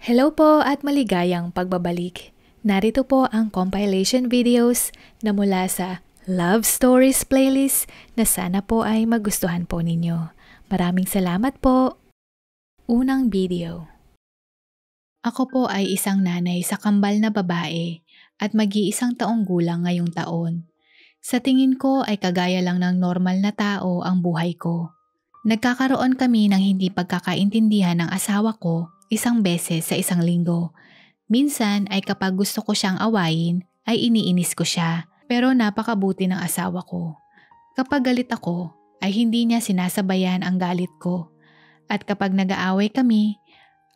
Hello po at maligayang pagbabalik. Narito po ang compilation videos na mula sa Love Stories playlist na sana po ay magustuhan po ninyo. Maraming salamat po. Unang video. Ako po ay isang nanay sa kambal na babae at mag-iisang taong gulang ngayong taon. Sa tingin ko ay kagaya lang ng normal na tao ang buhay ko. Nagkakaroon kami ng hindi pagkakaintindihan ng asawa ko isang beses sa isang linggo. Minsan ay kapag gusto ko siyang awayin ay iniinis ko siya, pero napakabuti ng asawa ko. Kapag galit ako ay hindi niya sinasabayan ang galit ko. At kapag nag-aaway kami,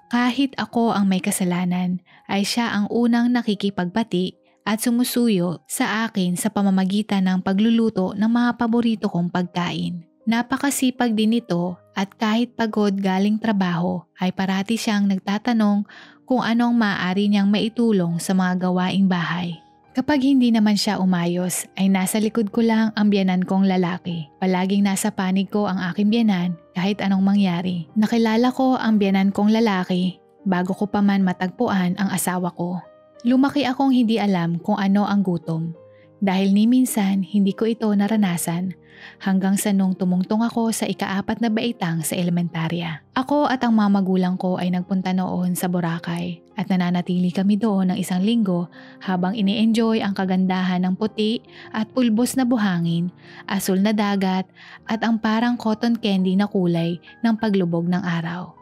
kahit ako ang may kasalanan ay siya ang unang nakikipagbati at sumusuyo sa akin sa pamamagitan ng pagluluto ng mga paborito kong pagkain. Napakasipag din ito at kahit pagod galing trabaho ay parati siyang nagtatanong kung anong maaari niyang maitulong sa mga gawaing bahay. Kapag hindi naman siya umayos ay nasa likod ko lang ang biyanan kong lalaki. Palaging nasa panig ko ang aking biyanan kahit anong mangyari. Nakilala ko ang biyanan kong lalaki bago ko pa man matagpuan ang asawa ko. Lumaki akong hindi alam kung ano ang gutom. Dahil ni minsan hindi ko ito naranasan hanggang sa nung tumungtong ako sa ika-4 na baitang sa elementarya. Ako at ang mga magulang ko ay nagpunta noon sa Boracay at nananatili kami doon ng isang linggo habang ini-enjoy ang kagandahan ng puti at pulbos na buhangin, asul na dagat at ang parang cotton candy na kulay ng paglubog ng araw.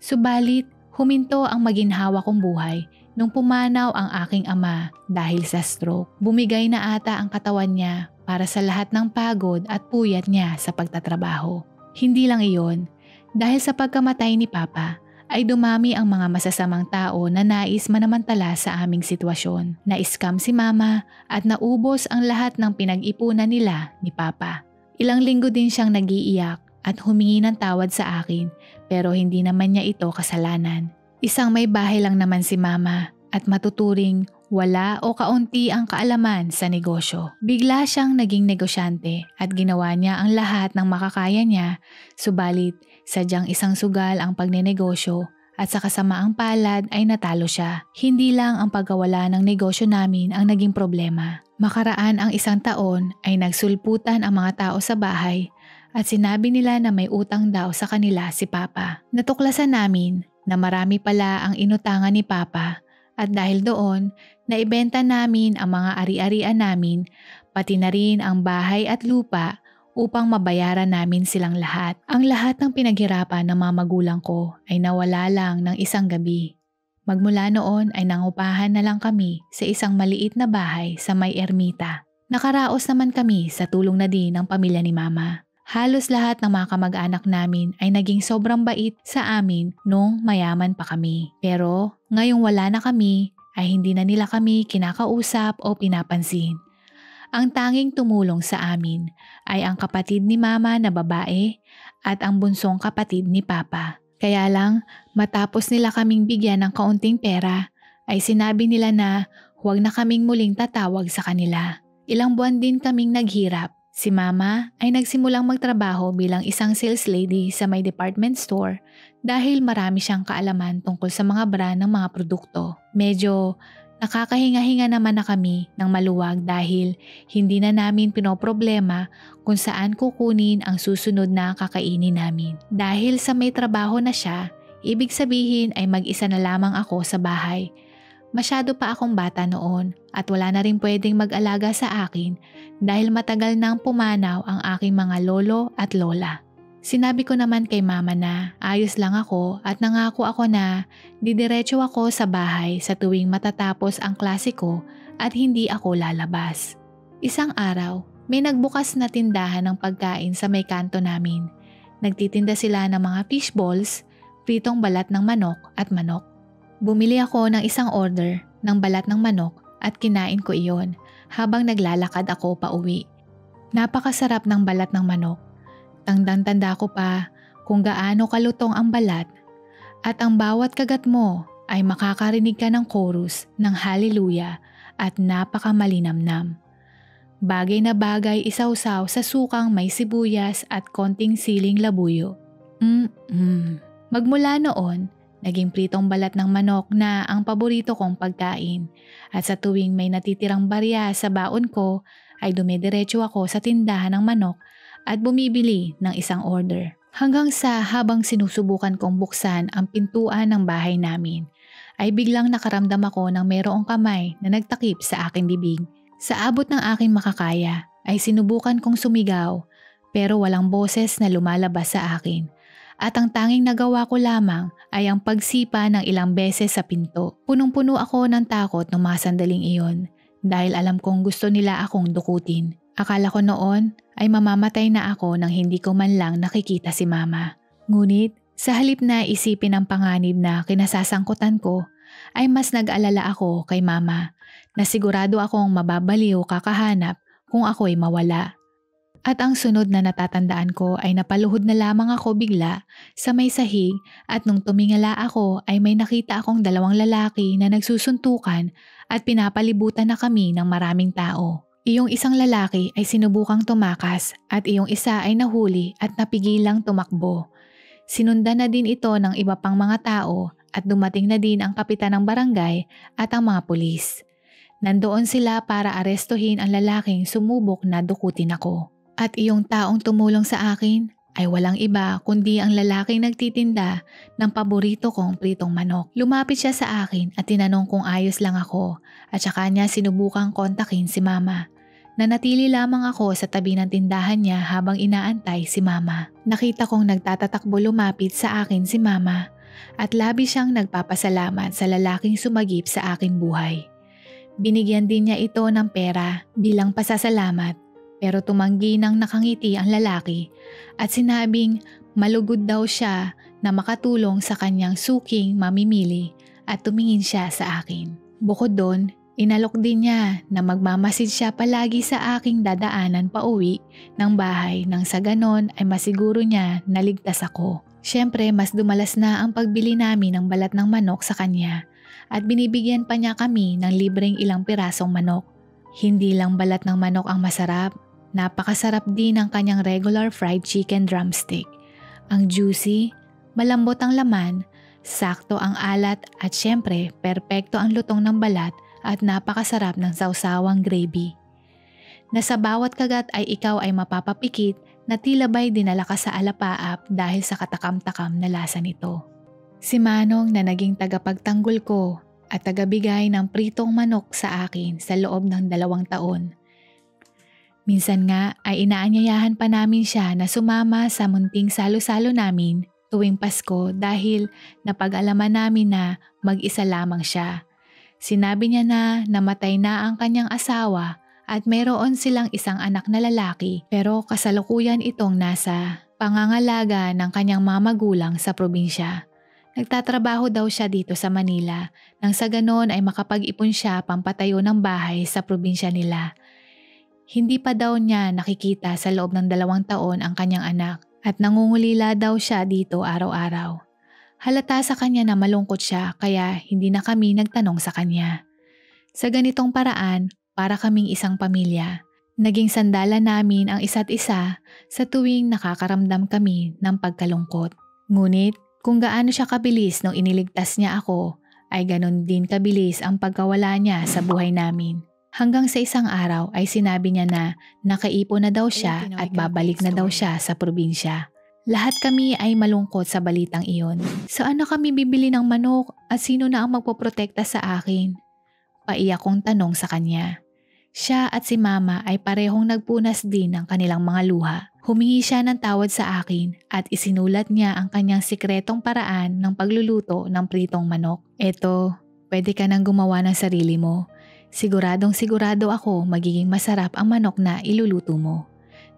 Subalit, huminto ang maginhawa kong buhay nung pumanaw ang aking ama dahil sa stroke. Bumigay na ata ang katawan niya para sa lahat ng pagod at puyat niya sa pagtatrabaho. Hindi lang iyon, dahil sa pagkamatay ni Papa ay dumami ang mga masasamang tao na nais manamantala sa aming sitwasyon. Na-scam si Mama at naubos ang lahat ng pinag-ipunan nila ni Papa. Ilang linggo din siyang nag-iiyak at humingi ng tawad sa akin pero hindi naman niya ito kasalanan. Isang may bahay lang naman si Mama at matuturing wala o kaunti ang kaalaman sa negosyo. Bigla siyang naging negosyante at ginawa niya ang lahat ng makakaya niya, subalit sadyang isang sugal ang pagnenegosyo at sa kasamaang palad ay natalo siya. Hindi lang ang pagkawala ng negosyo namin ang naging problema. Makaraan ang isang taon ay nagsulputan ang mga tao sa bahay at sinabi nila na may utang daw sa kanila si Papa. Natuklasan namin na marami pala ang inutangan ni Papa at dahil doon, naibenta namin ang mga ari-arian namin pati na rin ang bahay at lupa upang mabayaran namin silang lahat. Ang lahat ng pinaghirapan ng mga magulang ko ay nawala lang ng isang gabi. Magmula noon ay nangupahan na lang kami sa isang maliit na bahay sa may ermita. Nakaraos naman kami sa tulong na din ng pamilya ni Mama. Halos lahat ng mga kamag-anak namin ay naging sobrang bait sa amin nung mayaman pa kami. Pero ngayong wala na kami ay hindi na nila kami kinakausap o pinapansin. Ang tanging tumulong sa amin ay ang kapatid ni Mama na babae at ang bunsong kapatid ni Papa. Kaya lang matapos nila kaming bigyan ng kaunting pera ay sinabi nila na huwag na kaming muling tatawag sa kanila. Ilang buwan din kaming naghirap. Si Mama ay nagsimulang magtrabaho bilang isang sales lady sa may department store dahil marami siyang kaalaman tungkol sa mga brand ng mga produkto. Medyo nakakahinga-hinga naman na kami ng maluwag dahil hindi na namin pinoproblema kung saan kukunin ang susunod na kakainin namin. Dahil sa may trabaho na siya, ibig sabihin ay mag-isa na lamang ako sa bahay. Masyado pa akong bata noon at wala na rin pwedeng mag-alaga sa akin dahil matagal nang pumanaw ang aking mga lolo at lola. Sinabi ko naman kay Mama na ayos lang ako at nangako ako na didiretso ako sa bahay sa tuwing matatapos ang klase ko at hindi ako lalabas. Isang araw, may nagbukas na tindahan ng pagkain sa may kanto namin. Nagtitinda sila ng mga fish balls, pritong balat ng manok at manok. Bumili ako ng isang order ng balat ng manok at kinain ko iyon habang naglalakad ako pa uwi. Napakasarap ng balat ng manok. Tandang-tanda ko pa kung gaano kalutong ang balat at ang bawat kagat mo ay makakarinig ka ng chorus ng hallelujah at napakamalinamnam. Bagay na bagay isawsaw sa sukang may sibuyas at konting siling labuyo. Magmula noon, naging pritong balat ng manok na ang paborito kong pagkain at sa tuwing may natitirang barya sa baon ko ay dumidiretso ako sa tindahan ng manok at bumibili ng isang order. Hanggang sa habang sinusubukan kong buksan ang pintuan ng bahay namin, ay biglang nakaramdam ako ng mayroong kamay na nagtakip sa aking bibig. Sa abot ng aking makakaya ay sinubukan kong sumigaw pero walang boses na lumalabas sa akin. At ang tanging nagawa ko lamang ay ang pagsipa ng ilang beses sa pinto. Punong-puno ako ng takot ng mga sandaling iyon dahil alam kong gusto nila akong dukutin. Akala ko noon ay mamamatay na ako nang hindi ko man lang nakikita si Mama. Ngunit sa halip na isipin ang panganib na kinasasangkutan ko, ay mas nag-alala ako kay Mama na sigurado akong mababaliw kakahanap kung ako'y mawala. At ang sunod na natatandaan ko ay napaluhod na lamang ako bigla sa may sahig at nung tumingala ako ay may nakita akong dalawang lalaki na nagsusuntukan at pinapalibutan na kami ng maraming tao. Iyong isang lalaki ay sinubukang tumakas at iyong isa ay nahuli at napigilang tumakbo. Sinundan na din ito ng iba pang mga tao at dumating na din ang kapitan ng barangay at ang mga pulis. Nandoon sila para arestuhin ang lalaking sumubok na dukutin ako. At iyong taong tumulong sa akin ay walang iba kundi ang lalaking nagtitinda ng paborito kong pritong manok. Lumapit siya sa akin at tinanong kung ayos lang ako at saka niya sinubukang kontakin si Mama. Nanatili lamang ako sa tabi ng tindahan niya habang inaantay si Mama. Nakita kong nagtatatakbo lumapit sa akin si Mama at labis siyang nagpapasalamat sa lalaking sumagip sa aking buhay. Binigyan din niya ito ng pera bilang pasasalamat pero tumanggi nang nakangiti ang lalaki at sinabing malugod daw siya na makatulong sa kanyang suking mamimili at tumingin siya sa akin. Bukod doon, inalok din niya na magmamasid siya palagi sa aking dadaanan pauwi ng bahay nang sa ganon ay masiguro niya na ligtas ako. Siyempre mas dumalas na ang pagbili namin ng balat ng manok sa kanya at binibigyan pa niya kami ng libreng ilang pirasong manok. Hindi lang balat ng manok ang masarap, napakasarap din ang kanyang regular fried chicken drumstick. Ang juicy, malambot ang laman, sakto ang alat at siyempre perpekto ang lutong ng balat at napakasarap ng sawsawang gravy. Na sa bawat kagat ay ikaw ay mapapapikit na tila ba'y dinala ka sa alapaap dahil sa katakam-takam na lasa nito. Si Manong na naging tagapagtanggol ko at tagabigay ng pritong manok sa akin sa loob ng 2 taon. Minsan nga ay inaanyayahan pa namin siya na sumama sa munting salo-salo namin tuwing Pasko dahil napag-alaman namin na mag-isa lamang siya. Sinabi niya na namatay na ang kanyang asawa at mayroon silang isang anak na lalaki pero kasalukuyan itong nasa pangangalaga ng kanyang mga magulang sa probinsya. Nagtatrabaho daw siya dito sa Manila nang sa ganon ay makapag-ipon siya pampatayo ng bahay sa probinsya nila. Hindi pa daw niya nakikita sa loob ng 2 taon ang kanyang anak at nangungulila daw siya dito araw-araw. Halata sa kanya na malungkot siya kaya hindi na kami nagtanong sa kanya. Sa ganitong paraan, para kaming isang pamilya. Naging sandalan namin ang isa't isa sa tuwing nakakaramdam kami ng pagkalungkot. Ngunit kung gaano siya kabilis nung iniligtas niya ako, ay ganon din kabilis ang pagkawala niya sa buhay namin. Hanggang sa isang araw ay sinabi niya na nakaipon na daw siya at babalik na daw siya sa probinsya. Lahat kami ay malungkot sa balitang iyon. Saan na kami bibili ng manok at sino na ang magpoprotekta sa akin? Paiyak kong tanong sa kanya. Siya at si Mama ay parehong nagpunas din ng kanilang mga luha. Humingi siya ng tawad sa akin at isinulat niya ang kanyang sikretong paraan ng pagluluto ng pritong manok. Eto, pwede ka nang gumawa ng sarili mo. Siguradong sigurado ako magiging masarap ang manok na iluluto mo.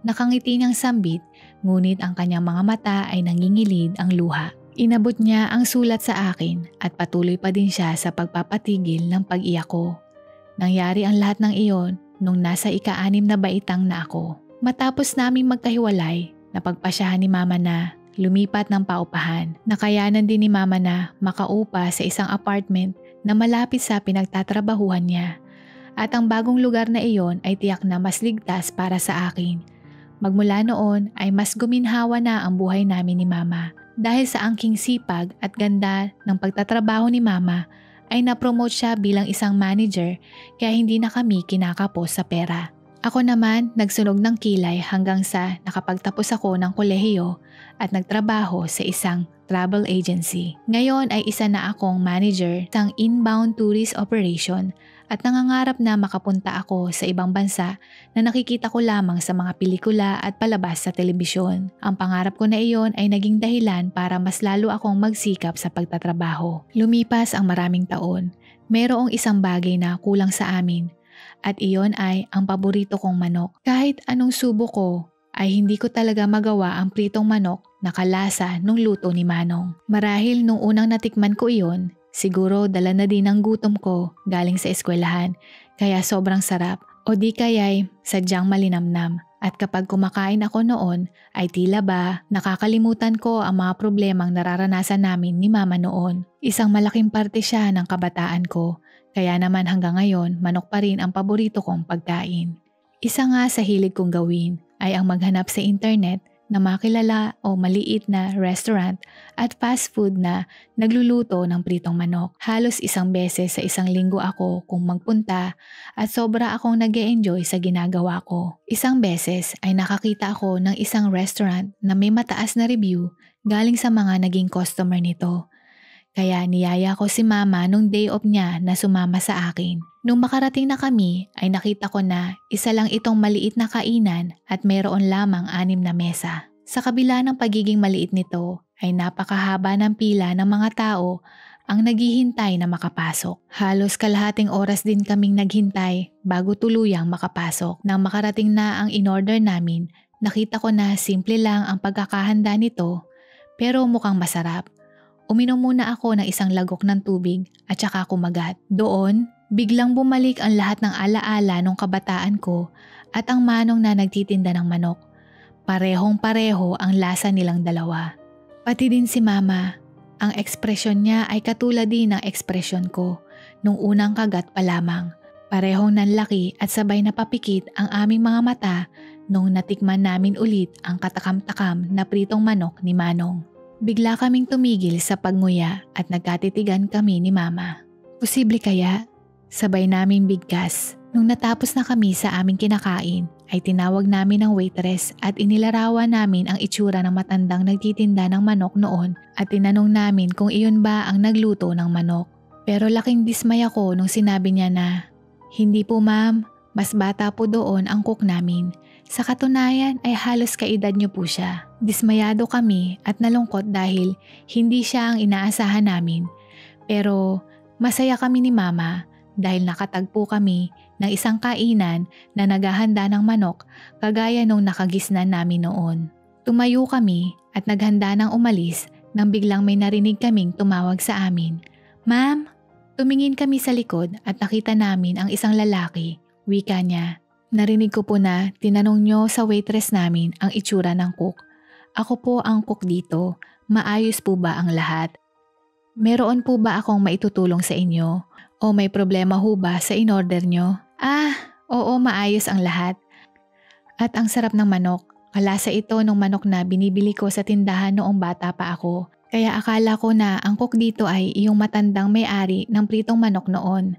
Nakangiti niyang sambit, ngunit ang kanyang mga mata ay nangingilid ang luha. Inabot niya ang sulat sa akin at patuloy pa din siya sa pagpapatigil ng pag-iyak ko. Nangyari ang lahat ng iyon nung nasa ika-6 na baitang na ako. Matapos naming magkahiwalay, napagpasyahan ni Mama na lumipat ng paupahan. Nakayanan din ni Mama na makaupa sa isang apartment na malapit sa pinagtatrabahuhan niya. At ang bagong lugar na iyon ay tiyak na mas ligtas para sa akin. Magmula noon ay mas guminhawa na ang buhay namin ni Mama. Dahil sa angking sipag at ganda ng pagtatrabaho ni Mama ay napromote siya bilang isang manager kaya hindi na kami kinakapos sa pera. Ako naman nagsunog ng kilay hanggang sa nakapagtapos ako ng kolehiyo at nagtrabaho sa isang travel agency. Ngayon ay isa na akong manager ng inbound tourist operation at nangangarap na makapunta ako sa ibang bansa na nakikita ko lamang sa mga pelikula at palabas sa telebisyon. Ang pangarap ko na iyon ay naging dahilan para mas lalo akong magsikap sa pagtatrabaho. Lumipas ang maraming taon. Mayroong isang bagay na kulang sa amin at iyon ay ang paborito kong manok. Kahit anong subo ko ay hindi ko talaga magawa ang pritong manok na kalasa nung luto ni Manong. Marahil nung unang natikman ko iyon, siguro dala na din ang gutom ko galing sa eskwelahan kaya sobrang sarap o di kaya'y sadyang malinamnam. At kapag kumakain ako noon ay tila ba nakakalimutan ko ang mga problemang nararanasan namin ni Mama noon. Isang malaking parte siya ng kabataan ko kaya naman hanggang ngayon manok pa rin ang paborito kong pagkain. Isa nga sa hilig kong gawin ay ang maghanap sa internet na makilala o maliit na restaurant at fast food na nagluluto ng pritong manok. Halos isang beses sa isang linggo ako kung magpunta at sobra akong nag-e-enjoy sa ginagawa ko. Isang beses ay nakakita ako ng isang restaurant na may mataas na review galing sa mga naging customer nito. Kaya niyaya ko si Mama nung day off niya na sumama sa akin. Nung makarating na kami ay nakita ko na isa lang itong maliit na kainan at mayroon lamang 6 na mesa. Sa kabila ng pagiging maliit nito ay napakahaba ng pila ng mga tao ang naghihintay na makapasok. Halos kalahating oras din kaming naghintay bago tuluyang makapasok. Nang makarating na ang in-order namin, nakita ko na simple lang ang pagkakahanda nito pero mukhang masarap. Uminom muna ako ng isang lagok ng tubig at saka kumagat. Doon, biglang bumalik ang lahat ng alaala nung kabataan ko at ang Manong na nagtitinda ng manok. Parehong-pareho ang lasa nilang dalawa. Pati din si Mama, ang ekspresyon niya ay katulad din ng ekspresyon ko nung unang kagat pa lamang. Parehong nanlaki at sabay napapikit ang aming mga mata nung natikman namin ulit ang katakam-takam na pritong manok ni Manong. Bigla kaming tumigil sa pagnguya at nagkatitigan kami ni Mama. Posible kaya? Sabay naming bigkas. Nung natapos na kami sa aming kinakain, ay tinawag namin ang waitress at inilarawan namin ang itsura ng matandang nagtitinda ng manok noon at tinanong namin kung iyon ba ang nagluto ng manok. Pero laking dismay ako nung sinabi niya na, "Hindi po ma'am, mas bata po doon ang cook namin. Sa katunayan ay halos kaedad niyo po siya." Dismayado kami at nalungkot dahil hindi siya ang inaasahan namin. Pero masaya kami ni Mama dahil nakatagpo kami ng isang kainan na naghahanda ng manok kagaya nung nakagisnan namin noon. Tumayo kami at naghanda ng umalis nang biglang may narinig kaming tumawag sa amin. "Ma'am!" Tumingin kami sa likod at nakita namin ang isang lalaki. Wika niya. Narinig ko po na tinanong nyo sa waitress namin ang itsura ng cook. Ako po ang cook dito. Maayos po ba ang lahat? Meron po ba akong maitutulong sa inyo? O may problema ho ba sa in-order nyo? Oo, maayos ang lahat. At ang sarap ng manok. Kalasa ito ng manok na binibili ko sa tindahan noong bata pa ako. Kaya akala ko na ang cook dito ay iyong matandang may-ari ng pritong manok noon.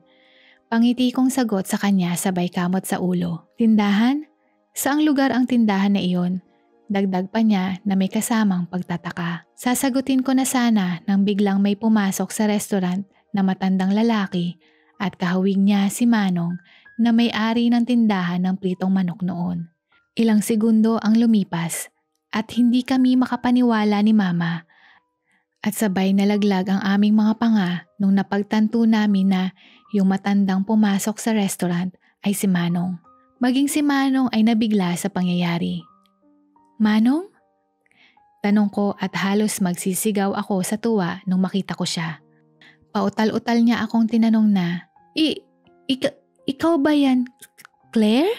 Pangiti kong sagot sa kanya sabay kamot sa ulo. Tindahan? Saang lugar ang tindahan na iyon? Dagdag pa niya na may kasamang pagtataka. Sasagutin ko na sana nang biglang may pumasok sa restaurant na matandang lalaki at kahawig niya si Manong na may-ari ng tindahan ng pritong manok noon. Ilang segundo ang lumipas at hindi kami makapaniwala ni Mama at sabay nalaglag ang aming mga panga nung napagtanto namin na yung matandang pumasok sa restaurant ay si Manong. Maging si Manong ay nabigla sa pangyayari. "Manong?" Tanong ko at halos magsisigaw ako sa tuwa nung makita ko siya. Pautal-utal niya akong tinanong na, Ikaw ba yan, Claire?"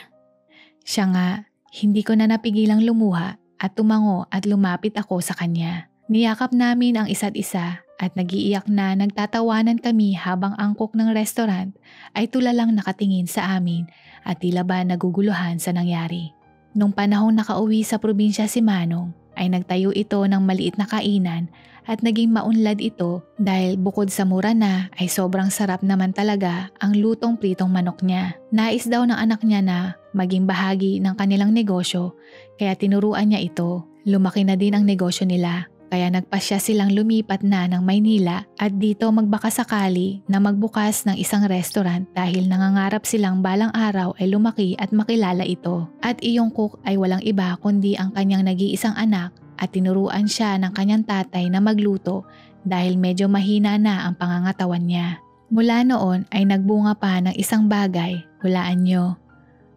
Siya nga, hindi ko na napigilang lumuha at tumango at lumapit ako sa kanya. Niyakap namin ang isa't isa at nagiiyak na nagtatawanan kami habang ang cook ng restaurant ay tulalang nakatingin sa amin at tila ba naguguluhan sa nangyari. Nung panahong nakauwi sa probinsya si Manong, ay nagtayo ito ng maliit na kainan at naging maunlad ito dahil bukod sa mura na ay sobrang sarap naman talaga ang lutong pritong manok niya. Nais daw ng anak niya na maging bahagi ng kanilang negosyo kaya tinuruan niya ito. Lumaki na din ang negosyo nila kaya nagpasya silang lumipat na ng Maynila at dito magbakasakali na magbukas ng isang restaurant dahil nangangarap silang balang araw ay lumaki at makilala ito. At iyong cook ay walang iba kundi ang kanyang nag-iisang anak at tinuruan siya ng kanyang tatay na magluto dahil medyo mahina na ang pangangatawan niya. Mula noon ay nagbunga pa ng isang bagay, hulaan nyo.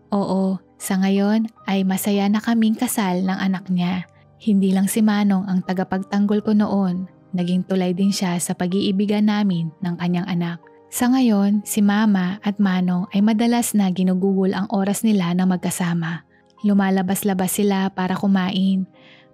Oo, sa ngayon ay masaya na kaming kasal ng anak niya. Hindi lang si Manong ang tagapagtanggol ko noon, naging tulay din siya sa pag-iibigan namin ng kanyang anak. Sa ngayon, si Mama at Manong ay madalas na ginugugol ang oras nila na magkasama. Lumalabas-labas sila para kumain,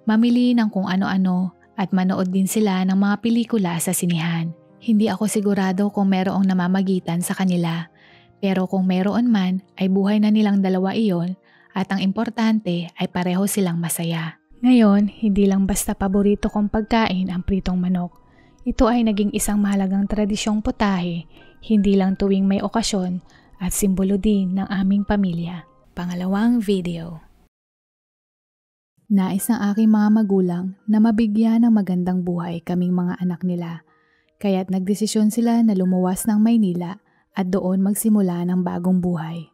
mamili ng kung ano-ano at manood din sila ng mga pelikula sa sinihan. Hindi ako sigurado kung merong namamagitan sa kanila, pero kung meron man ay buhay na nilang dalawa iyon at ang importante ay pareho silang masaya. Ngayon, hindi lang basta paborito kong pagkain ang pritong manok. Ito ay naging isang mahalagang tradisyong putahe, hindi lang tuwing may okasyon at simbolo din ng aming pamilya. Pangalawang video. Nais ng aking mga magulang na mabigyan ng magandang buhay kaming mga anak nila, kaya't nagdesisyon sila na lumuwas ng Maynila at doon magsimula ng bagong buhay.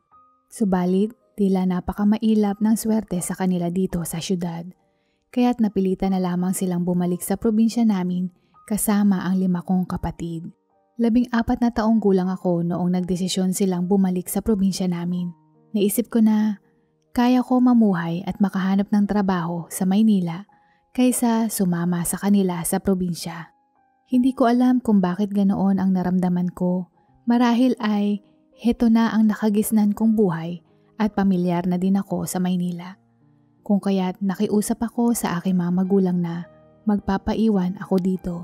Subalit, tila napakamailap ng swerte sa kanila dito sa syudad. Kaya't napilitan na lamang silang bumalik sa probinsya namin kasama ang 5 kong kapatid. 14 na taong gulang ako noong nagdesisyon silang bumalik sa probinsya namin. Naisip ko na kaya ko mamuhay at makahanap ng trabaho sa Maynila kaysa sumama sa kanila sa probinsya. Hindi ko alam kung bakit ganoon ang naramdaman ko. Marahil ay heto na ang nakagisnan kong buhay at pamilyar na din ako sa Maynila. Kung kaya't nakiusap ako sa aking mga magulang na magpapaiwan ako dito.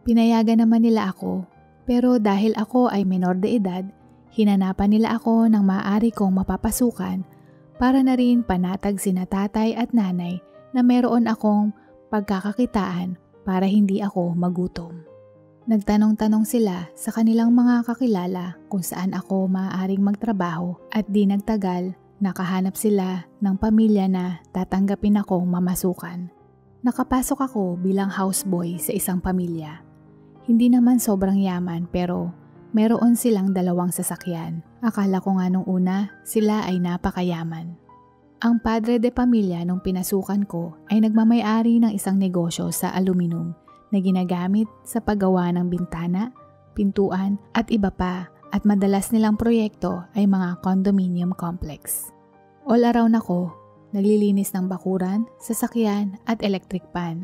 Pinayagan naman nila ako, pero dahil ako ay menor de edad, hinanapan nila ako ng maaari kong mapapasukan para na rin panatag sina tatay at nanay na meron akong pagkakakitaan para hindi ako magutom. Nagtanong-tanong sila sa kanilang mga kakilala kung saan ako maaaring magtrabaho at di nagtagal nakahanap sila ng pamilya na tatanggapin akong mamasukan. Nakapasok ako bilang houseboy sa isang pamilya. Hindi naman sobrang yaman pero meron silang 2 sasakyan. Akala ko nga nung una sila ay napakayaman. Ang padre de pamilya nung pinasukan ko ay nagmamay-ari ng isang negosyo sa aluminum na ginagamit sa paggawa ng bintana, pintuan at iba pa. At madalas nilang proyekto ay mga condominium complex. All around ako, naglilinis ng bakuran, sasakyan at electric pan.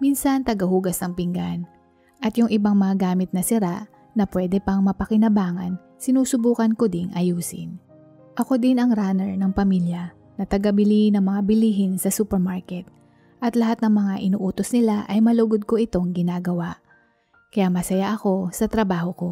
Minsan tagahugas ng pinggan. At yung ibang mga gamit na sira na pwede pang mapakinabangan, sinusubukan ko ding ayusin. Ako din ang runner ng pamilya na tagabili ng mga bilihin sa supermarket at lahat ng mga inuutos nila ay malugod ko itong ginagawa. Kaya masaya ako sa trabaho ko.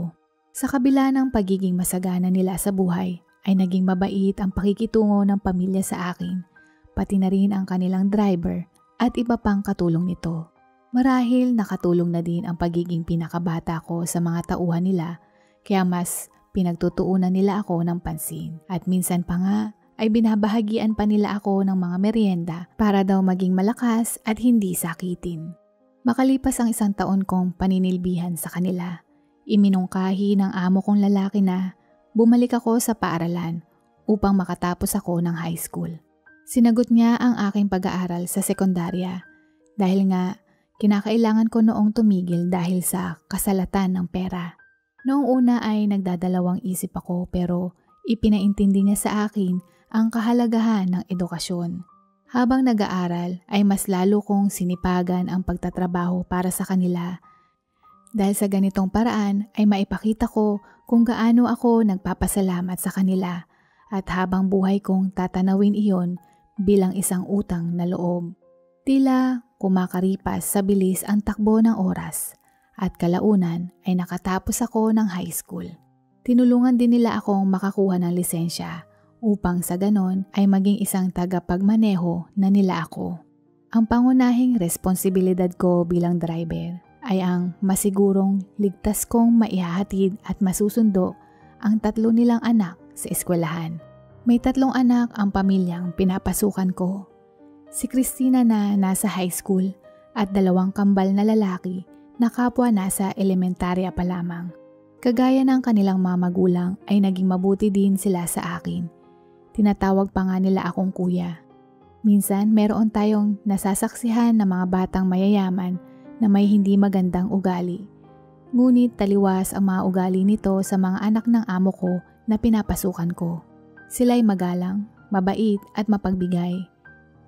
Sa kabila ng pagiging masagana nila sa buhay, ay naging mabait ang pakikitungo ng pamilya sa akin, pati na rin ang kanilang driver at iba pang katulong nito. Marahil nakatulong na din ang pagiging pinakabata ko sa mga tauhan nila, kaya mas pinagtutuunan nila ako ng pansin. At minsan pa nga ay binabahagian pa nila ako ng mga merienda para daw maging malakas at hindi sakitin. Makalipas ang 1 taon kong paninilbihan sa kanila, iminungkahi ng amo kong lalaki na bumalik ako sa paaralan upang makatapos ako ng high school. Sinagot niya ang aking pag-aaral sa sekundarya dahil nga kinakailangan ko noong tumigil dahil sa kasalatan ng pera. Noong una ay nagdadalawang isip ako pero ipinaintindi niya sa akin ang kahalagahan ng edukasyon. Habang nag-aaral ay mas lalo kong sinipagan ang pagtatrabaho para sa kanila. Dahil sa ganitong paraan ay maipakita ko kung gaano ako nagpapasalamat sa kanila at habang buhay kong tatanawin iyon bilang isang utang na loob. Tila kumakaripas sa bilis ang takbo ng oras at kalaunan ay nakatapos ako ng high school. Tinulungan din nila akong makakuha ng lisensya upang sa ganon ay maging isang tagapagmaneho na nila ako. Ang pangunahing responsibilidad ko bilang driver ay ang masigurong ligtas kong maihahatid at masusundo ang 3 nilang anak sa eskwelahan. May 3 anak ang pamilyang pinapasukan ko. Si Christina na nasa high school at 2 kambal na lalaki na kapwa nasa elementarya pa lamang. Kagaya ng kanilang mga magulang ay naging mabuti din sila sa akin. Tinatawag pa nga nila akong kuya. Minsan meron tayong nasasaksihan ng mga batang mayayaman na may hindi magandang ugali. Ngunit taliwas ang mga ugali nito sa mga anak ng amo ko na pinapasukan ko. Sila'y magalang, mabait at mapagbigay.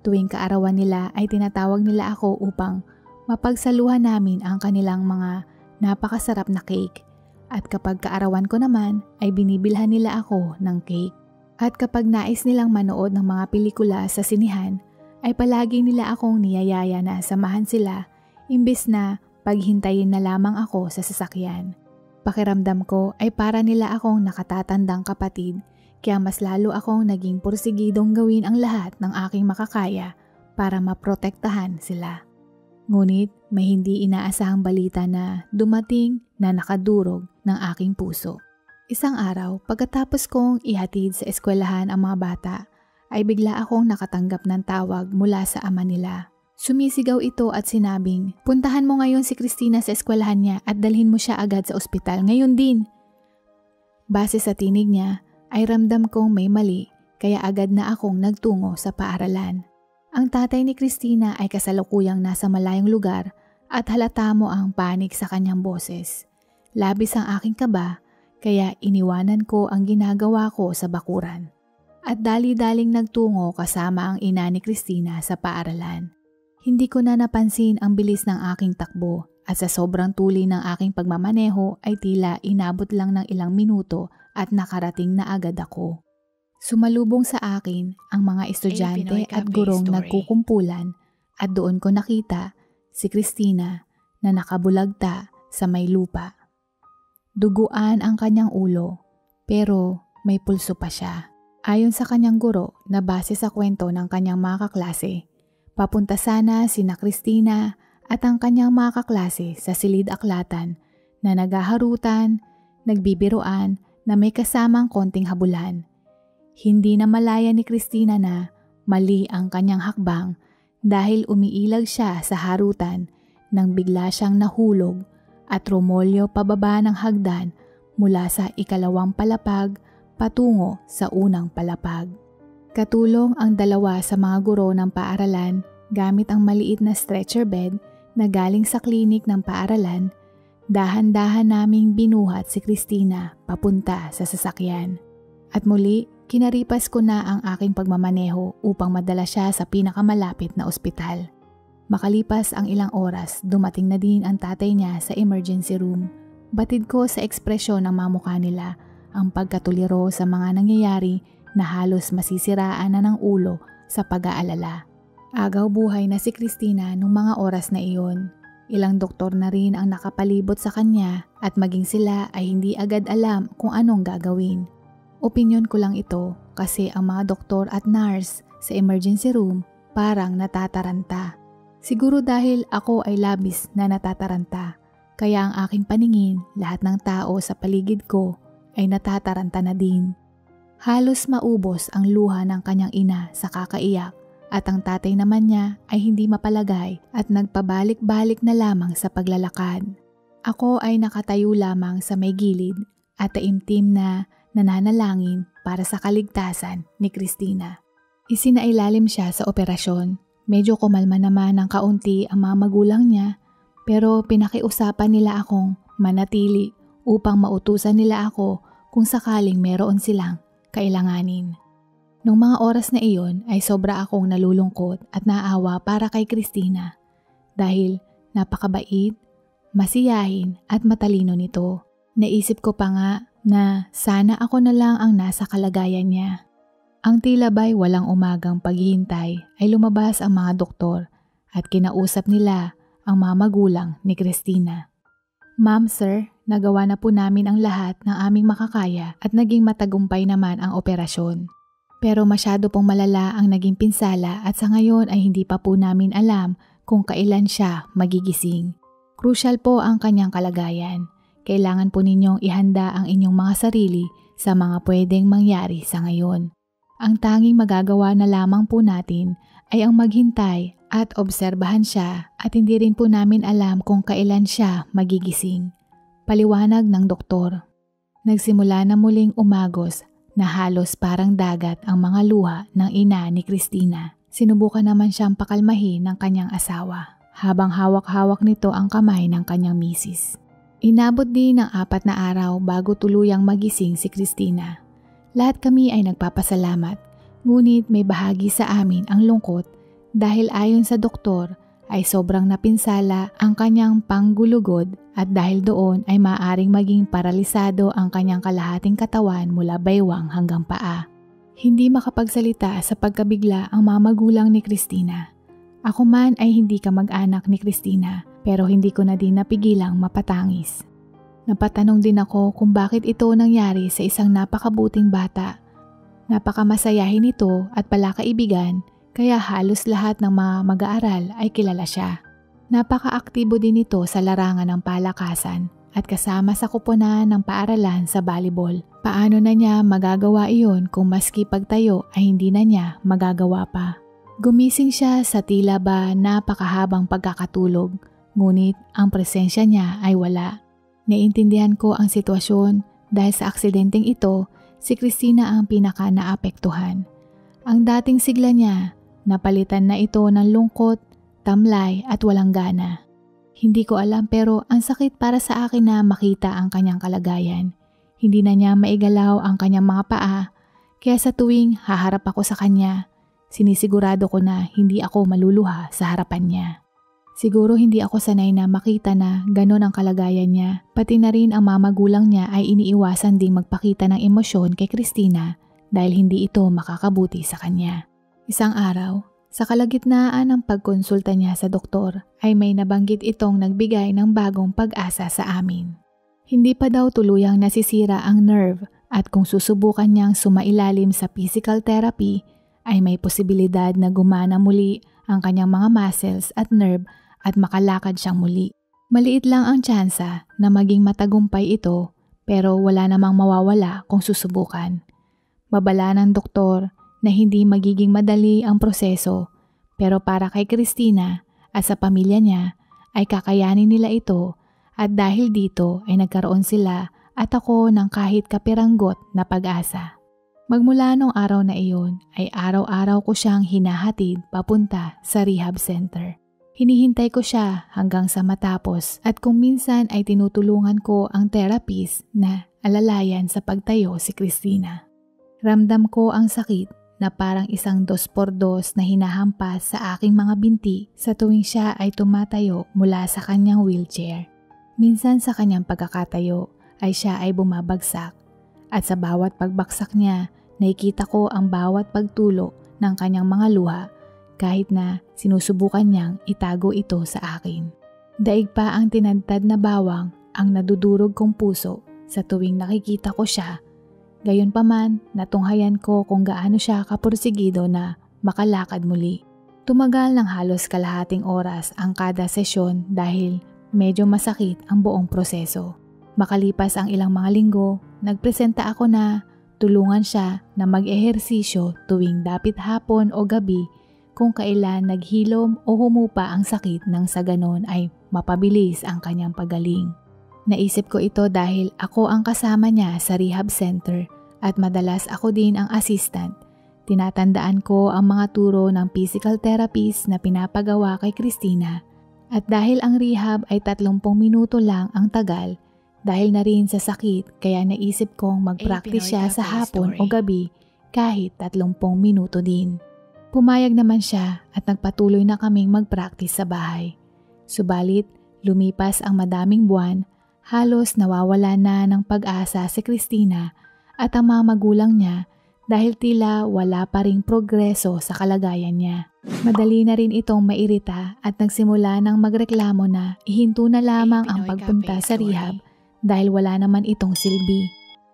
Tuwing kaarawan nila ay tinatawag nila ako upang mapagsaluhan namin ang kanilang mga napakasarap na cake. At kapag kaarawan ko naman ay binibilhan nila ako ng cake. At kapag nais nilang manood ng mga pelikula sa sinihan ay palagi nila akong niyayaya na samahan sila imbes na paghintayin na lamang ako sa sasakyan. Pakiramdam ko ay para nila akong nakatatandang kapatid kaya mas lalo akong naging porsigidong gawin ang lahat ng aking makakaya para maprotektahan sila. Ngunit may hindi inaasahang balita na dumating na nakadurog ng aking puso. Isang araw, pagkatapos kong ihatid sa eskwelahan ang mga bata, ay bigla akong nakatanggap ng tawag mula sa ama nila. Sumisigaw ito at sinabing, "Puntahan mo ngayon si Christina sa eskwelahan niya at dalhin mo siya agad sa ospital ngayon din." Base sa tinig niya, ay ramdam kong may mali kaya agad na akong nagtungo sa paaralan. Ang tatay ni Christina ay kasalukuyang nasa malayong lugar at halata mo ang panik sa kanyang boses. Labis ang aking kaba kaya iniwanan ko ang ginagawa ko sa bakuran. At dali-daling nagtungo kasama ang ina ni Christina sa paaralan. Hindi ko na napansin ang bilis ng aking takbo at sa sobrang tuli ng aking pagmamaneho ay tila inabot lang ng ilang minuto at nakarating na agad ako. Sumalubong sa akin ang mga estudyante at gurong nagkukumpulan at doon ko nakita si Christina na nakabulagta sa may lupa. Duguan ang kanyang ulo pero may pulso pa siya. Ayon sa kanyang guro na base sa kwento ng kanyang mga kaklase, papunta sana sina Christina at ang kanyang mga kaklase sa silid-aklatan na naghaharutan, nagbibiruan na may kasamang konting habulan. Hindi na malaya ni Christina na mali ang kanyang hakbang dahil umiilag siya sa harutan nang bigla siyang nahulog at rumolyo pababa ng hagdan mula sa 2nd palapag patungo sa unang palapag. Katulong ang 2 sa mga guro ng paaralan gamit ang maliit na stretcher bed na galing sa klinik ng paaralan, dahan-dahan naming binuhat si Christina papunta sa sasakyan. At muli, kinaripas ko na ang aking pagmamaneho upang madala siya sa pinakamalapit na ospital. Makalipas ang ilang oras, dumating na din ang tatay niya sa emergency room. Batid ko sa ekspresyon ng mga mukha nila ang pagkatuliro sa mga nangyayari na halos masisiraan na ng ulo sa pag-aalala. Agaw buhay na si Christina nung mga oras na iyon. Ilang doktor na rin ang nakapalibot sa kanya at maging sila ay hindi agad alam kung anong gagawin. Opinyon ko lang ito kasi ang mga doktor at nurse sa emergency room parang natataranta. Siguro dahil ako ay labis na natataranta, kaya ang aking paningin lahat ng tao sa paligid ko ay natataranta na din. Halos maubos ang luha ng kanyang ina sa kakaiyak at ang tatay naman niya ay hindi mapalagay at nagpabalik-balik na lamang sa paglalakad. Ako ay nakatayo lamang sa may gilid at taimtim na nananalangin para sa kaligtasan ni Christina. Isinailalim siya sa operasyon. Medyo kumalma naman ng kaunti ang mga magulang niya pero pinakiusapan nila akong manatili upang mautusan nila ako kung sakaling meron silang kailanganin. Nung mga oras na iyon ay sobra akong nalulungkot at naawa para kay Christina dahil napakabait, masiyahin at matalino nito. Naisip ko pa nga na sana ako na lang ang nasa kalagayan niya. Ang tila ba'y walang umagang paghihintay ay lumabas ang mga doktor at kinausap nila ang mga magulang ni Christina. "Ma'am, sir, nagawa na po namin ang lahat ng aming makakaya at naging matagumpay naman ang operasyon. Pero masyado pong malala ang naging pinsala at sa ngayon ay hindi pa po namin alam kung kailan siya magigising. Crucial po ang kanyang kalagayan. Kailangan po ninyong ihanda ang inyong mga sarili sa mga pwedeng mangyari sa ngayon. Ang tanging magagawa na lamang po natin ay ang maghintay at obserbahan siya at hindi rin po namin alam kung kailan siya magigising. Paliwanag ng doktor. Nagsimula na muling umagos na halos parang dagat ang mga luha ng ina ni Christina. Sinubukan naman siyang pakalmahin ng kanyang asawa habang hawak-hawak nito ang kamay ng kanyang misis. Inabot din ng 4 na araw bago tuluyang magising si Christina. Lahat kami ay nagpapasalamat, ngunit may bahagi sa amin ang lungkot dahil ayon sa doktor ay sobrang napinsala ang kanyang panggulugod at dahil doon ay maaaring maging paralisado ang kanyang kalahating katawan mula baywang hanggang paa. Hindi makapagsalita sa pagkabigla ang mga magulang ni Christina. Ako man ay hindi kamag-anak ni Christina pero hindi ko na din napigilang mapatangis. Napatanong din ako kung bakit ito nangyari sa isang napakabuting bata. Napakamasayahin ito at palakaibigan kaya halos lahat ng mga mag-aaral ay kilala siya. Napaka-aktibo din ito sa larangan ng palakasan at kasama sa kuponan ng paaralan sa volleyball. Paano na niya magagawa iyon kung maski pagtayo ay hindi na niya magagawa pa? Gumising siya sa tila ba napakahabang pagkakatulog, ngunit ang presensya niya ay wala. Naiintindihan ko ang sitwasyon dahil sa aksidenteng ito, si Christina ang pinaka naapektuhan. Ang dating sigla niya, napalitan na ito ng lungkot, tamlay at walang gana. Hindi ko alam pero ang sakit para sa akin na makita ang kanyang kalagayan. Hindi na niya maigalaw ang kanyang mga paa, kaya sa tuwing haharap ako sa kanya, sinisigurado ko na hindi ako maluluha sa harapan niya. Siguro hindi ako sanay na makita na ganon ang kalagayan niya, pati na rin ang mga magulang niya ay iniiwasan ding magpakita ng emosyon kay Christina dahil hindi ito makakabuti sa kanya. Isang araw, sa kalagitnaan ng pagkonsulta niya sa doktor ay may nabanggit itong nagbigay ng bagong pag-asa sa amin. Hindi pa daw tuluyang nasisira ang nerve at kung susubukan niyang sumailalim sa physical therapy ay may posibilidad na gumana muli ang kanyang mga muscles at nerve at makalakad siyang muli. Maliit lang ang tsansa na maging matagumpay ito pero wala namang mawawala kung susubukan. Babala ng doktor na hindi magiging madali ang proseso pero para kay Christina at sa pamilya niya ay kakayanin nila ito at dahil dito ay nagkaroon sila at ako ng kahit kapiranggot na pag-asa. Magmula nung araw na iyon ay araw-araw ko siyang hinahatid papunta sa rehab center. Hinihintay ko siya hanggang sa matapos at kung minsan ay tinutulungan ko ang therapist na alalayan sa pagtayo si Christina. Ramdam ko ang sakit na parang isang 2x2 na hinahampas sa aking mga binti sa tuwing siya ay tumatayo mula sa kanyang wheelchair. Minsan sa kanyang pagkakatayo ay siya ay bumabagsak at sa bawat pagbaksak niya nakikita ko ang bawat pagtulo ng kanyang mga luha kahit na sinusubukan niyang itago ito sa akin. Daig pa ang tinadtad na bawang ang nadudurog kong puso sa tuwing nakikita ko siya. Gayunpaman, natunghayan ko kung gaano siya kapursigido na makalakad muli. Tumagal ng halos kalahating oras ang kada sesyon dahil medyo masakit ang buong proseso. Makalipas ang ilang mga linggo, nagpresenta ako na tulungan siya na mag-ehersisyo tuwing dapit hapon o gabi kung kailan naghilom o humupa ang sakit nang sa ganon ay mapabilis ang kanyang pagaling. Naisip ko ito dahil ako ang kasama niya sa rehab center at madalas ako din ang assistant. Tinatandaan ko ang mga turo ng physical therapist na pinapagawa kay Christina at dahil ang rehab ay 30 minuto lang ang tagal, dahil na rin sa sakit kaya naisip kong mag-practice siya sa hapon o gabi kahit 30 minuto din. Pumayag naman siya at nagpatuloy na kaming mag-practice sa bahay. Subalit, lumipas ang madaming buwan, halos nawawala na ng pag-asa si Christina at ang mga magulang niya dahil tila wala pa ring progreso sa kalagayan niya. Madali na rin itong mairita at nagsimula ng magreklamo na ihinto na lamang ang pagpunta sa rehab dahil wala naman itong silbi.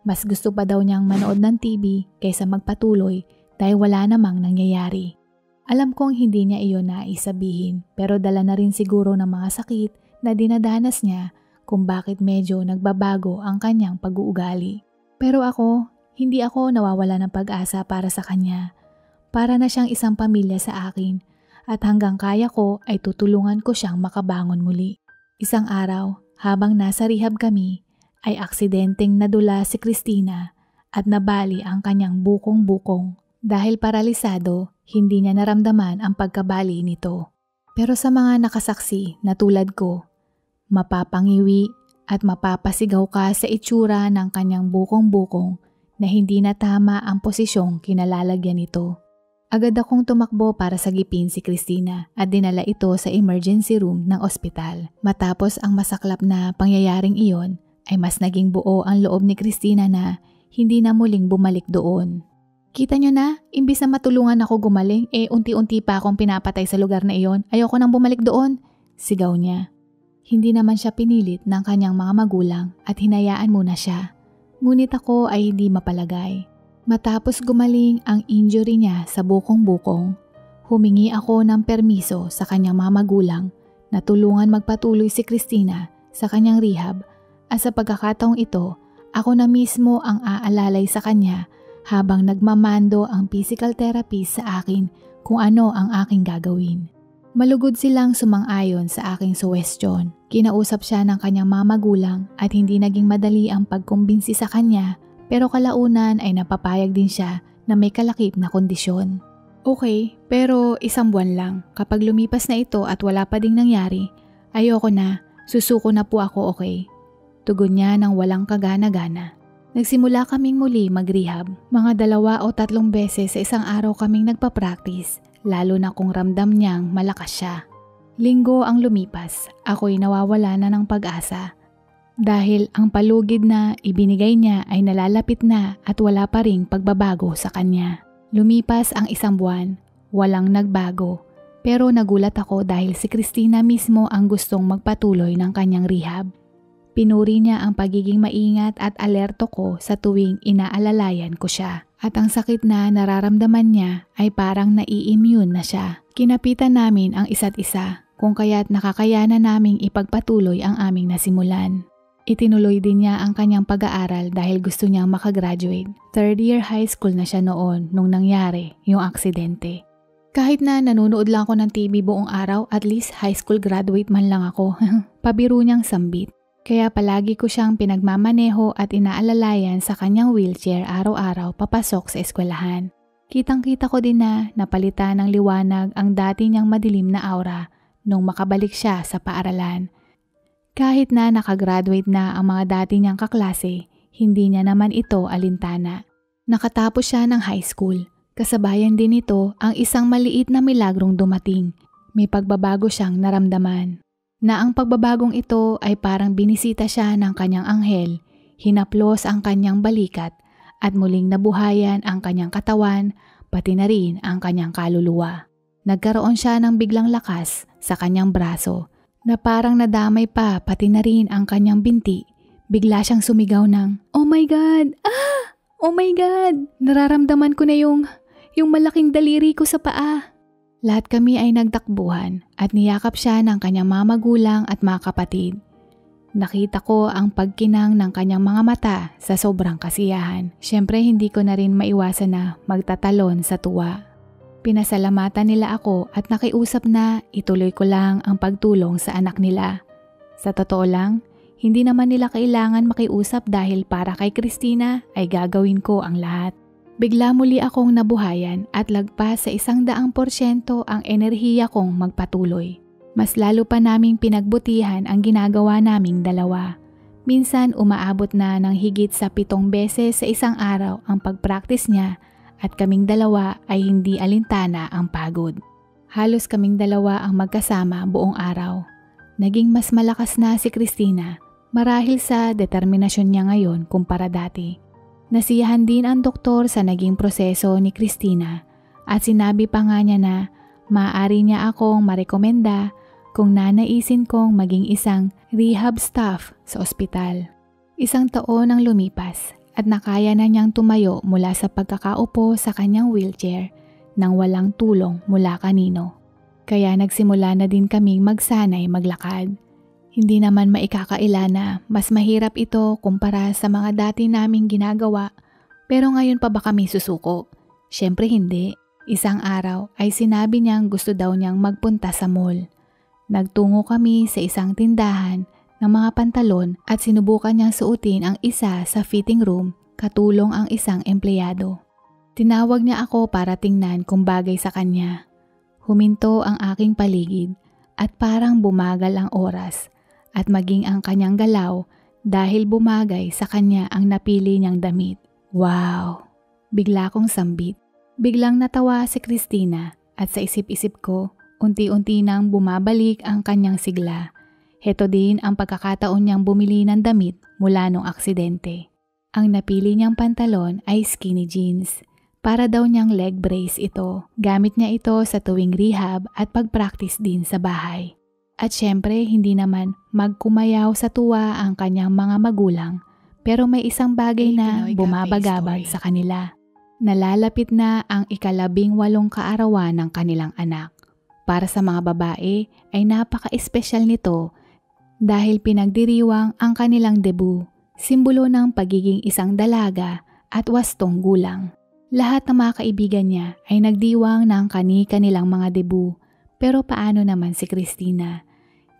Mas gusto pa daw niyang manood ng TV kaysa magpatuloy dahil wala namang nangyayari. Alam kong hindi niya iyon naisabihin pero dala na rin siguro ng mga sakit na dinadanas niya kung bakit medyo nagbabago ang kanyang pag-uugali. Pero ako, hindi ako nawawala ng pag-asa para sa kanya. Para na siyang isang pamilya sa akin at hanggang kaya ko ay tutulungan ko siyang makabangon muli. Isang araw, habang nasa rehab kami, ay aksidenteng nadula si Christina at nabali ang kanyang bukong-bukong. Dahil paralisado, hindi niya naramdaman ang pagkabali nito. Pero sa mga nakasaksi na tulad ko, mapapangiwi at mapapasigaw ka sa itsura ng kanyang bukong-bukong na hindi na tama ang posisyong kinalalagyan nito. Agad akong tumakbo para sagipin si Christina at dinala ito sa emergency room ng ospital. Matapos ang masaklap na pangyayaring iyon, ay mas naging buo ang loob ni Christina na hindi na muling bumalik doon. Kita nyo na, imbis na matulungan ako gumaling, unti-unti pa akong pinapatay sa lugar na iyon. Ayoko nang bumalik doon, sigaw niya. Hindi naman siya pinilit ng kanyang mga magulang at hinayaan muna siya. Ngunit ako ay hindi mapalagay. Matapos gumaling ang injury niya sa bukong-bukong, humingi ako ng permiso sa kanyang mga magulang na tulungan magpatuloy si Christina sa kanyang rehab at sa pagkakataong ito, ako na mismo ang aalalay sa kanya habang nagmamando ang physical therapist sa akin kung ano ang aking gagawin. Malugod silang sumang-ayon sa aking suwestyon. Kinausap siya ng kanyang mga magulang at hindi naging madali ang pagkumbinsi sa kanya pero kalaunan ay napapayag din siya na may kalakip na kondisyon. Okay, pero 1 buwan lang. Kapag lumipas na ito at wala pa ding nangyari, ayoko na, susuko na po ako, okay? Tugon niya ng walang kagana-gana. Nagsimula kaming muli mag-rehab. Mga 2 o 3 beses sa isang araw kaming nagpa-practice, lalo na kung ramdam niyang malakas siya. Linggo ang lumipas, ako'y nawawala na ng pag-asa. Dahil ang palugid na ibinigay niya ay nalalapit na at wala pa ring pagbabago sa kanya. Lumipas ang 1 buwan, walang nagbago. Pero nagulat ako dahil si Christina mismo ang gustong magpatuloy ng kanyang rehab. Pinuri niya ang pagiging maingat at alerto ko sa tuwing inaalalayan ko siya. At ang sakit na nararamdaman niya ay parang nai-immune na siya. Kinapitan namin ang isa't isa kung kaya't nakakayanan naming ipagpatuloy ang aming nasimulan. Itinuloy din niya ang kanyang pag-aaral dahil gusto niyang makagraduate. 3rd year high school na siya noon nung nangyari yung aksidente. Kahit na nanonood lang ako ng TV buong araw, at least high school graduate man lang ako. Pabiro niyang sambit. Kaya palagi ko siyang pinagmamaneho at inaalalayan sa kanyang wheelchair araw-araw papasok sa eskwelahan. Kitang-kita ko din na napalitan ng liwanag ang dati niyang madilim na aura nung makabalik siya sa paaralan. Kahit na nakagraduate na ang mga dati niyang kaklase, hindi niya naman ito alintana. Nakatapos siya ng high school. Kasabayan din ito ang isang maliit na milagrong dumating. May pagbabago siyang naramdaman. Na ang pagbabagong ito ay parang binisita siya ng kanyang anghel, hinaplos ang kanyang balikat at muling nabuhayan ang kanyang katawan, pati na rin ang kanyang kaluluwa. Nagkaroon siya ng biglang lakas sa kanyang braso na parang nadamay pa pati na rin ang kanyang binti. Bigla siyang sumigaw ng, "Oh my God! Ah! Oh my God! Nararamdaman ko na yung malaking daliri ko sa paa." Lahat kami ay nagtakbuhan at niyakap siya ng kanyang mga magulang at mga kapatid. Nakita ko ang pagkinang ng kanyang mga mata sa sobrang kasiyahan. Siyempre hindi ko na rin maiwasan na magtatalon sa tuwa. Pinasalamatan nila ako at nakiusap na ituloy ko lang ang pagtulong sa anak nila. Sa totoo lang, hindi naman nila kailangan makiusap dahil para kay Christina ay gagawin ko ang lahat. Bigla muli akong nabuhayan at lagpas sa 100% ang enerhiya kong magpatuloy. Mas lalo pa naming pinagbutihan ang ginagawa naming dalawa. Minsan umaabot na ng higit sa 7 beses sa isang araw ang pag-practice niya at kaming dalawa ay hindi alintana ang pagod. Halos kaming dalawa ang magkasama buong araw. Naging mas malakas na si Christina marahil sa determinasyon niya ngayon kumpara dati. Nasiyahan din ang doktor sa naging proseso ni Christina at sinabi pa nga niya na maaari niya akong marekomenda kung nanaisin kong maging isang rehab staff sa ospital. 1 taon ang lumipas at nakaya na niyang tumayo mula sa pagkakaupo sa kanyang wheelchair nang walang tulong mula kanino. Kaya nagsimula na din kaming magsanay maglakad. Hindi naman maikakaila na mas mahirap ito kumpara sa mga dati naming ginagawa, pero ngayon pa ba kami susuko? Syempre hindi. Isang araw ay sinabi niyang gusto daw niyang magpunta sa mall. Nagtungo kami sa isang tindahan ng mga pantalon at sinubukan niyang suotin ang isa sa fitting room katulong ang isang empleyado. Tinawag niya ako para tingnan kung bagay sa kanya. Huminto ang aking paligid at parang bumagal ang oras at maging ang kanyang galaw dahil bumagay sa kanya ang napili niyang damit. Wow! Bigla kong sambit. Biglang natawa si Christina at sa isip-isip ko, unti-unti nang bumabalik ang kanyang sigla. Heto din ang pagkakataon niyang bumili ng damit mula nung aksidente. Ang napili niyang pantalon ay skinny jeans. Para daw niyang leg brace ito. Gamit niya ito sa tuwing rehab at pag-practice din sa bahay. At syempre hindi naman magkumayaw sa tuwa ang kanyang mga magulang. Pero may isang bagay na bumabagabag sa kanila. Nalalapit na ang 18 kaarawan ng kanilang anak. Para sa mga babae ay napaka-espesyal nito dahil pinagdiriwang ang kanilang debut, simbolo ng pagiging isang dalaga at wastong gulang. Lahat ng mga kaibigan niya ay nagdiwang ng kani-kanilang mga debut, pero paano naman si Christina?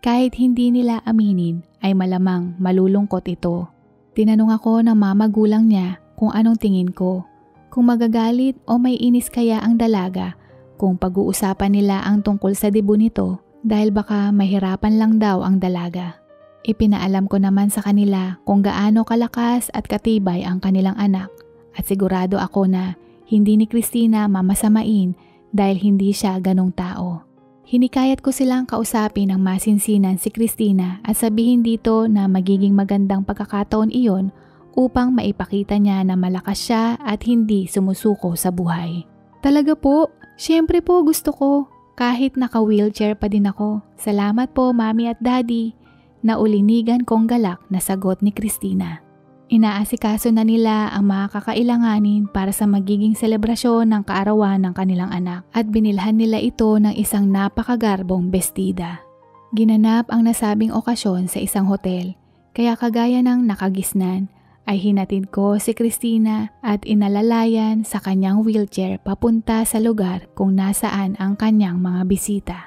Kahit hindi nila aminin ay malamang malulungkot ito. Tinanong ako ng mga magulang niya kung anong tingin ko, kung magagalit o may inis kaya ang dalaga kung pag-uusapan nila ang tungkol sa debut nito dahil baka mahirapan lang daw ang dalaga. Ipinaalam ko naman sa kanila kung gaano kalakas at katibay ang kanilang anak at sigurado ako na hindi ni Christina mamasamain dahil hindi siya ganong tao. Hinikayat ko silang kausapin ng masinsinan si Christina at sabihin dito na magiging magandang pagkakataon iyon upang maipakita niya na malakas siya at hindi sumusuko sa buhay. Talaga po, syempre po gusto ko. Kahit naka-wheelchair pa din ako. Salamat po Mami at Daddy. Naulinigan kong galak na sagot ni Christina. Inaasikaso na nila ang mga kakailanganin para sa magiging selebrasyon ng kaarawan ng kanilang anak at binilhan nila ito ng isang napakagarbong bestida. Ginanap ang nasabing okasyon sa isang hotel, kaya kagaya ng nakagisnan ay hinatid ko si Christina at inalalayan sa kanyang wheelchair papunta sa lugar kung nasaan ang kanyang mga bisita.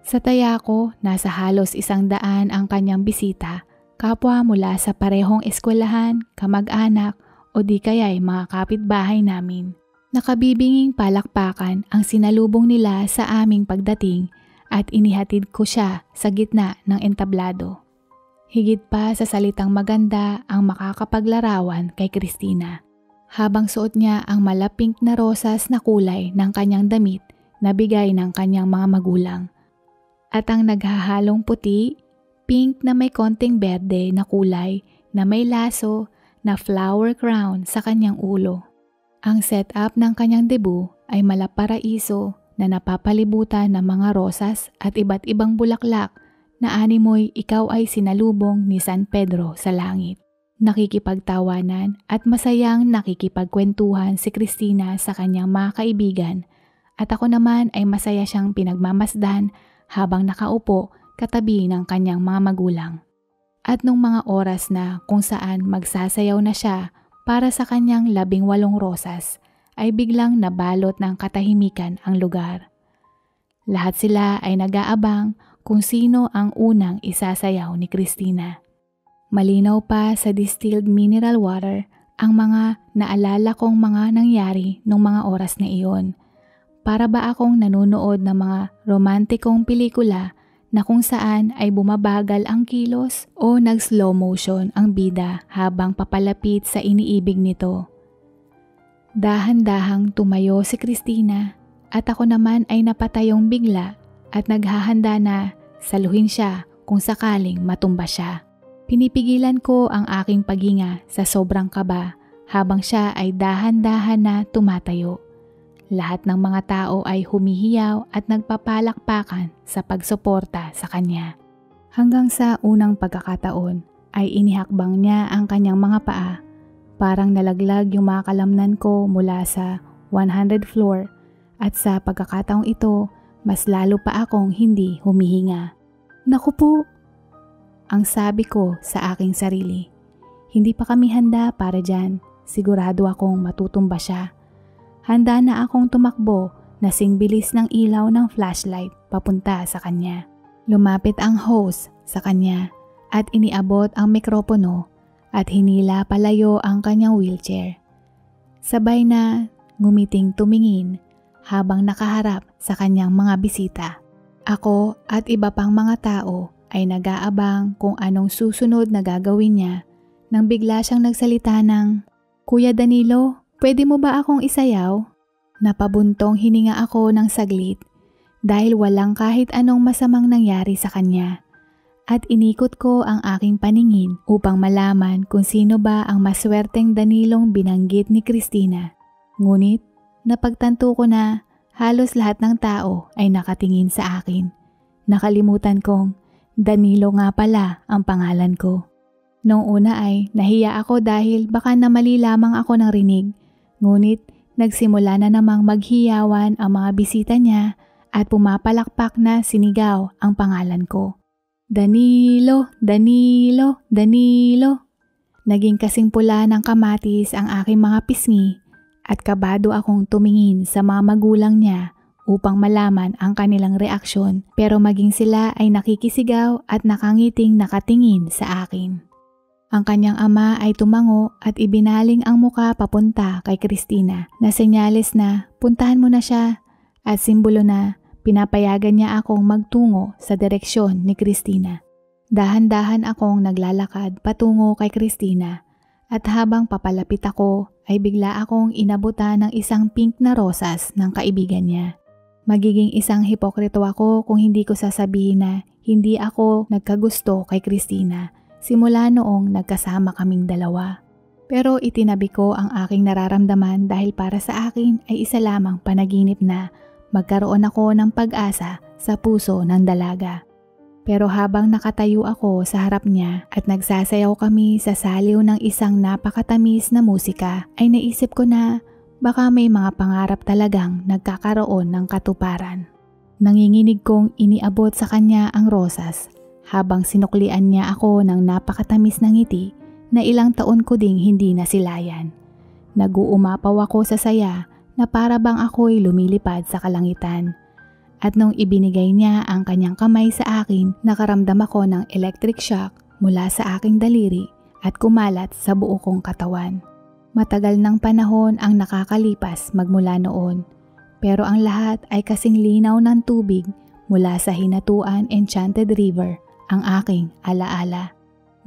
Sa taya ko, nasa halos 100 ang kanyang bisita. Kapwa mula sa parehong eskwelahan, kamag-anak o di kaya'y mga kapitbahay namin. Nakabibinging palakpakan ang sinalubong nila sa aming pagdating at inihatid ko siya sa gitna ng entablado. Higit pa sa salitang maganda ang makakapaglarawan kay Christina. Habang suot niya ang malapink na rosas na kulay ng kanyang damit na bigay ng kanyang mga magulang. At ang naghahalong puti, pink na may konting berde na kulay na may laso na flower crown sa kanyang ulo. Ang setup ng kanyang debut ay malaparaiso na napapalibutan ng mga rosas at iba't ibang bulaklak na animoy ikaw ay sinalubong ni San Pedro sa langit. Nakikipagtawanan at masayang nakikipagkwentuhan si Christina sa kanyang mga kaibigan at ako naman ay masaya siyang pinagmamasdan habang nakaupo katabi ng kanyang mga magulang. At nung mga oras na kung saan magsasayaw na siya para sa kanyang 18 rosas, ay biglang nabalot ng katahimikan ang lugar. Lahat sila ay nag-aabang kung sino ang unang isasayaw ni Christina. Malinaw pa sa distilled mineral water ang mga naalala kong mga nangyari nung mga oras na iyon. Para ba akong nanonood ng mga romantikong pelikula na kung saan ay bumabagal ang kilos o nag-slow motion ang bida habang papalapit sa iniibig nito. Dahan-dahang tumayo si Christina at ako naman ay napatayong bigla at naghahanda na saluhin siya kung sakaling matumba siya. Pinipigilan ko ang aking paghinga sa sobrang kaba habang siya ay dahan-dahan na tumatayo. Lahat ng mga tao ay humihiyaw at nagpapalakpakan sa pagsuporta sa kanya. Hanggang sa unang pagkakataon ay inihakbang niya ang kanyang mga paa Parang nalaglag yung mga kalamnan ko mula sa 100 floor at sa pagkakataong ito, mas lalo pa akong hindi humihinga. Naku po! Ang sabi ko sa aking sarili. Hindi pa kami handa para dyan. Sigurado akong matutumba siya. Handa na akong tumakbo na singbilis ng ilaw ng flashlight papunta sa kanya. Lumapit ang host sa kanya at iniabot ang mikropono at hinila palayo ang kanyang wheelchair. Sabay na ngumiting tumingin habang nakaharap sa kanyang mga bisita. Ako at iba pang mga tao ay nag-aabang kung anong susunod na gagawin niya nang bigla siyang nagsalita ng, "Kuya Danilo, pwede mo ba akong isayaw?" Napabuntong hininga ako ng saglit dahil walang kahit anong masamang nangyari sa kanya. At inikot ko ang aking paningin upang malaman kung sino ba ang maswerteng Danilong binanggit ni Christina. Ngunit napagtanto ko na halos lahat ng tao ay nakatingin sa akin. Nakalimutan kong Danilo nga pala ang pangalan ko. Noong una ay nahiya ako dahil baka namali lamang ako ng rinig. Ngunit nagsimula na namang maghiyawan ang mga bisita niya at pumapalakpak na sinigaw ang pangalan ko. Danilo, Danilo, Danilo. Naging kasing pula ng kamatis ang aking mga pisngi at kabado akong tumingin sa mga magulang niya upang malaman ang kanilang reaksyon, pero maging sila ay nakikisigaw at nakangiting nakatingin sa akin. Ang kanyang ama ay tumango at ibinaling ang muka papunta kay Christina na senyales na puntahan mo na siya at simbolo na pinapayagan niya akong magtungo sa direksyon ni Christina. Dahan-dahan akong naglalakad patungo kay Christina at habang papalapit ako ay bigla akong inabutan ng isang pink na rosas ng kaibigan niya. Magiging isang hipokrito ako kung hindi ko sasabihin na hindi ako nagkagusto kay Christina simula noong nagkasama kaming dalawa. Pero itinabi ko ang aking nararamdaman dahil para sa akin ay isa lamang panaginip na magkaroon ako ng pag-asa sa puso ng dalaga. Pero habang nakatayo ako sa harap niya at nagsasayaw kami sa saliw ng isang napakatamis na musika, ay naisip ko na baka may mga pangarap talagang nagkakaroon ng katuparan. Nanginginig kong iniabot sa kanya ang rosas habang sinuklian niya ako ng napakatamis na ngiti na ilang taon ko ding hindi nasilayan. Nag-uumapaw ako sa saya na para bang ako'y lumilipad sa kalangitan. At nung ibinigay niya ang kanyang kamay sa akin, nakaramdam ako ng electric shock mula sa aking daliri at kumalat sa buo kong katawan. Matagal ng panahon ang nakakalipas magmula noon, pero ang lahat ay kasing linaw ng tubig mula sa Hinatuan Enchanted River ang aking alaala.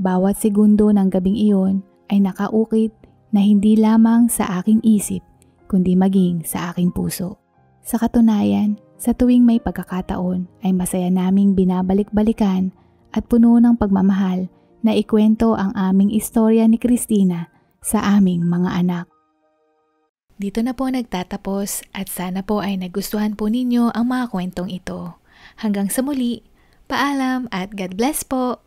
Bawat segundo ng gabing iyon ay nakaukit na hindi lamang sa aking isip, kundi maging sa aking puso. Sa katunayan, sa tuwing may pagkakataon ay masaya naming binabalik-balikan at puno ng pagmamahal na ikwento ang aming istorya ni Christina sa aming mga anak. Dito na po nagtatapos at sana po ay nagustuhan po ninyo ang mga kwentong ito. Hanggang sa muli, paalam at God bless po!